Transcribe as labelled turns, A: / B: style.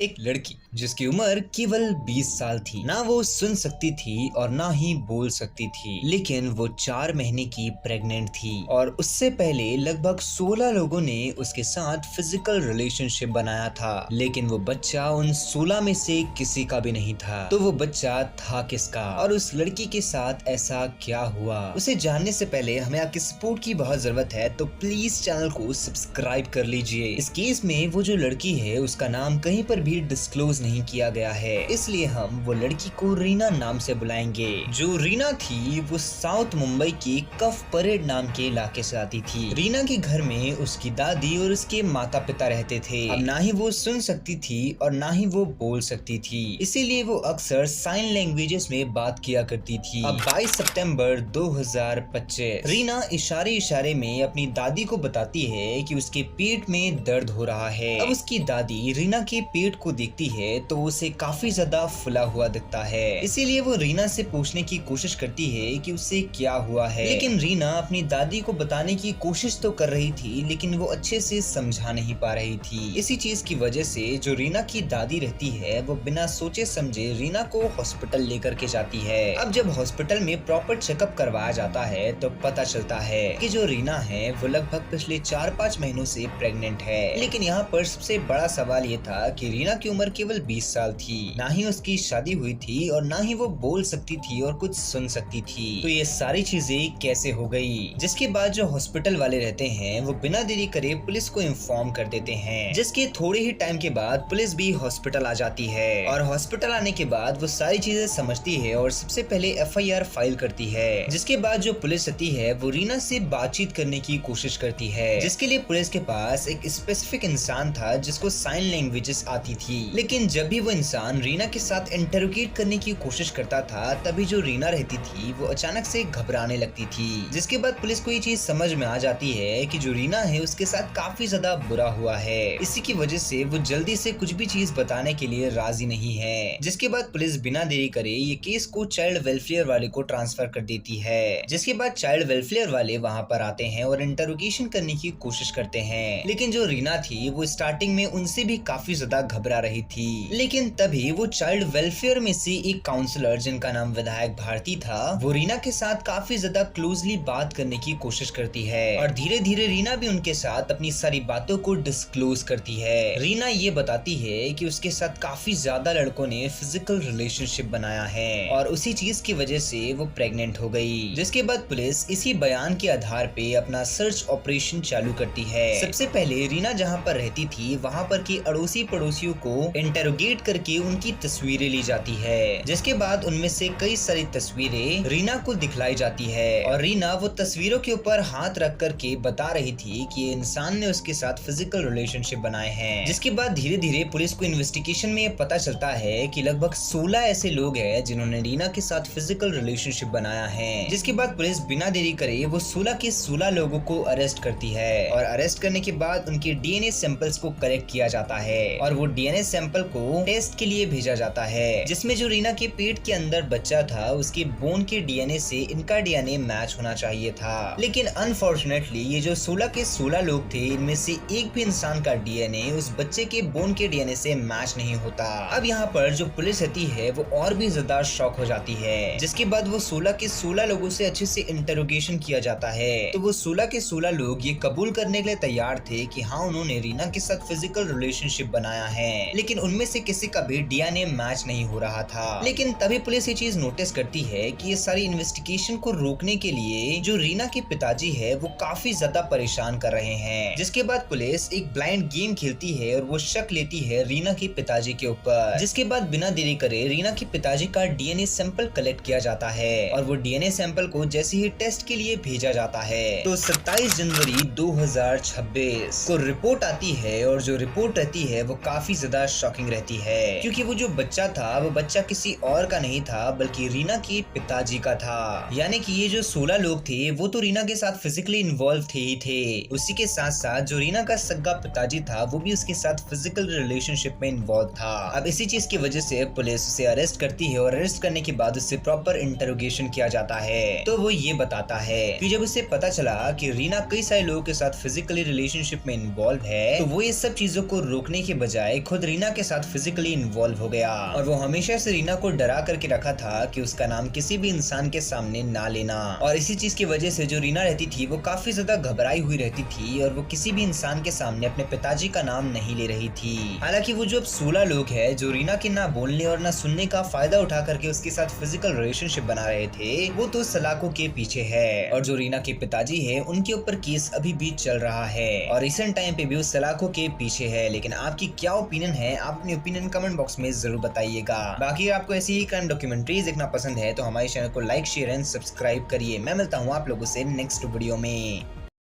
A: एक लड़की जिसकी उम्र केवल 20 साल थी। ना वो सुन सकती थी और ना ही बोल सकती थी, लेकिन वो 4 महीने की प्रेग्नेंट थी और उससे पहले लगभग 16 लोगों ने उसके साथ फिजिकल रिलेशनशिप बनाया था, लेकिन वो बच्चा उन 16 में से किसी का भी नहीं था। तो वो बच्चा था किसका और उस लड़की के साथ ऐसा क्या हुआ, उसे जानने से पहले हमें आपकी सपोर्ट की बहुत जरूरत है। तो प्लीज चैनल को सब्सक्राइब कर लीजिए। इस केस में वो जो लड़की है उसका नाम कहीं पर भी डिस्क्लोज नहीं किया गया है, इसलिए हम वो लड़की को रीना नाम से बुलाएंगे। जो रीना थी वो साउथ मुंबई की कफ परेड नाम के इलाके से आती थी। रीना के घर में उसकी दादी और उसके माता पिता रहते थे। अब ना ही वो सुन सकती थी और ना ही वो बोल सकती थी, इसीलिए वो अक्सर साइन लैंग्वेजेस में बात किया करती थी। अब 22 सितंबर 2025 रीना इशारे इशारे में अपनी दादी को बताती है कि उसके पेट में दर्द हो रहा है। अब उसकी दादी रीना के पेट को देखती है तो उसे काफी ज्यादा फुला हुआ दिखता है, इसीलिए वो रीना से पूछने की कोशिश करती है कि उसे क्या हुआ है। लेकिन रीना अपनी दादी को बताने की कोशिश तो कर रही थी, लेकिन वो अच्छे से समझा नहीं पा रही थी। इसी चीज की वजह से जो रीना की दादी रहती है वो बिना सोचे समझे रीना को हॉस्पिटल लेकर के जाती है। अब जब हॉस्पिटल में प्रॉपर चेकअप करवाया जाता है तो पता चलता है कि जो रीना है वो लगभग पिछले 4-5 महीनों से प्रेग्नेंट है। लेकिन यहाँ पर सबसे बड़ा सवाल ये था कि रीना की उम्र केवल 20 साल थी, ना ही उसकी शादी हुई थी और ना ही वो बोल सकती थी और कुछ सुन सकती थी। तो ये सारी चीजें कैसे हो गई? जिसके बाद जो हॉस्पिटल वाले रहते हैं वो बिना देरी करे पुलिस को इन्फॉर्म कर देते हैं, जिसके थोड़े ही टाइम के बाद पुलिस भी हॉस्पिटल आ जाती है। और हॉस्पिटल आने के बाद वो सारी चीजें समझती है और सबसे पहले FIR फाइल करती है। जिसके बाद जो पुलिस आती है वो रीना से बातचीत करने की कोशिश करती है, जिसके लिए पुलिस के पास एक स्पेसिफिक इंसान था जिसको साइन लैंग्वेजेस आती थी। लेकिन जब भी वो इंसान रीना के साथ इंटरोगेट करने की कोशिश करता था तभी जो रीना रहती थी वो अचानक से घबराने लगती थी। जिसके बाद पुलिस को ये चीज समझ में आ जाती है कि जो रीना है उसके साथ काफी ज्यादा बुरा हुआ है, इसी की वजह से वो जल्दी से कुछ भी चीज बताने के लिए राजी नहीं है। जिसके बाद पुलिस बिना देरी करे ये केस को चाइल्ड वेलफेयर वाले को ट्रांसफर कर देती है। जिसके बाद चाइल्ड वेलफेयर वाले वहाँ पर आते हैं और इंटरोगेशन करने की कोशिश करते हैं, लेकिन जो रीना थी वो स्टार्टिंग में उनसे भी काफी ज्यादा घबरा रही थी। लेकिन तभी वो चाइल्ड वेलफेयर में से एक काउंसलर जिनका नाम विधायक भारती था वो रीना के साथ काफी ज्यादा क्लोजली बात करने की कोशिश करती है और धीरे धीरे रीना भी उनके साथ अपनी सारी बातों को डिस्क्लोज करती है। रीना ये बताती है कि उसके साथ काफी ज्यादा लड़कों ने फिजिकल रिलेशनशिप बनाया है और उसी चीज की वजह से वो प्रेग्नेंट हो गई। जिसके बाद पुलिस इसी बयान के आधार पे अपना सर्च ऑपरेशन चालू करती है। सबसे पहले रीना जहाँ पर रहती थी वहाँ पर की अड़ोसी पड़ोसियों को इंटरोगेट करके उनकी तस्वीरें ली जाती है, जिसके बाद उनमें से कई सारी तस्वीरें रीना को दिखलाई जाती है और रीना वो तस्वीरों के ऊपर हाथ रख करके बता रही थी कि ये इंसान ने उसके साथ फिजिकल रिलेशनशिप बनाए हैं। जिसके बाद धीरे धीरे पुलिस को इन्वेस्टिगेशन में पता चलता है कि लगभग 16 ऐसे लोग हैं जिन्होंने रीना के साथ फिजिकल रिलेशनशिप बनाया है। जिसके बाद पुलिस बिना देरी करे वो 16 के 16 लोगों को अरेस्ट करती है और अरेस्ट करने के बाद उनके DNA सैंपल्स को कलेक्ट किया जाता है और वो DNA सैंपल को टेस्ट के लिए भेजा जाता है, जिसमें जो रीना के पेट के अंदर बच्चा था उसके बोन के DNA से इनका DNA मैच होना चाहिए था। लेकिन अनफॉर्चुनेटली ये जो 16 के 16 लोग थे इनमें से एक भी इंसान का DNA उस बच्चे के बोन के DNA से मैच नहीं होता। अब यहाँ पर जो पुलिस रहती है वो और भी ज्यादा शॉक हो जाती है। जिसके बाद वो 16 के 16 लोगों से अच्छे से इंटरोगेशन किया जाता है तो वो 16 के 16 लोग ये कबूल करने के लिए तैयार थे कि हाँ उन्होंने रीना के साथ फिजिकल रिलेशनशिप बनाया है, लेकिन उनमें से किसी का भी DNA मैच नहीं हो रहा था। लेकिन तभी पुलिस ये चीज नोटिस करती है कि ये सारी इन्वेस्टिगेशन को रोकने के लिए जो रीना के पिताजी है वो काफी ज्यादा परेशान कर रहे हैं। जिसके बाद पुलिस एक ब्लाइंड गेम खेलती है और वो शक लेती है रीना के पिताजी के ऊपर। जिसके बाद बिना देरी करे रीना के पिताजी का DNA सैंपल कलेक्ट किया जाता है और वो DNA सैंपल को जैसे ही टेस्ट के लिए भेजा जाता है तो 27 जनवरी 2026 को रिपोर्ट आती है और जो रिपोर्ट रहती है वो काफी ज्यादा शॉकिंग रहती है, क्योंकि वो जो बच्चा था वो बच्चा किसी और का नहीं था बल्कि रीना के पिताजी का था। यानी कि ये जो 16 लोग थे वो तो रीना के साथ फिजिकली इन्वॉल्व थे ही थे, उसी के साथ साथ जो रीना का सगा पिताजी था वो भी उसके साथ फिजिकल रिलेशनशिप में इन्वॉल्व था। अब इसी चीज की वजह से पुलिस उसे अरेस्ट करती है और अरेस्ट करने के बाद उससे प्रॉपर इंटरोगेशन किया जाता है तो वो ये बताता है कि जब उसे पता चला कि रीना कई सारे लोगों के साथ फिजिकली रिलेशनशिप में इन्वॉल्व है तो वो ये सब चीजों को रोकने के बजाय खुद रीना के साथ फिजिकली इन्वॉल्व हो गया और वो हमेशा से रीना को डरा करके रखा था कि उसका नाम किसी भी इंसान के सामने ना लेना। और इसी चीज की वजह से जो रीना रहती थी वो काफी ज्यादा घबराई हुई रहती थी और वो किसी भी इंसान के सामने अपने पिताजी का नाम नहीं ले रही थी। हालांकि वो जो अब 16 लोग हैं जो रीना के ना बोलने और ना सुनने का फायदा उठा करके उसके साथ फिजिकल रिलेशनशिप बना रहे थे, वो तो सलाखों के पीछे है और जो रीना के पिताजी है उनके ऊपर केस अभी भी चल रहा है और रिसेंट टाइम पे भी उस सलाखों के पीछे है। लेकिन आपकी क्या ओपिनियन है, आप अपनी ओपिनियन कमेंट बॉक्स में जरूर बताइएगा। बाकी आपको ऐसी ही क्राइम डॉक्यूमेंट्रीज देखना पसंद है तो हमारे चैनल को लाइक शेयर एंड सब्सक्राइब करिए। मैं मिलता हूँ आप लोगों से नेक्स्ट वीडियो में।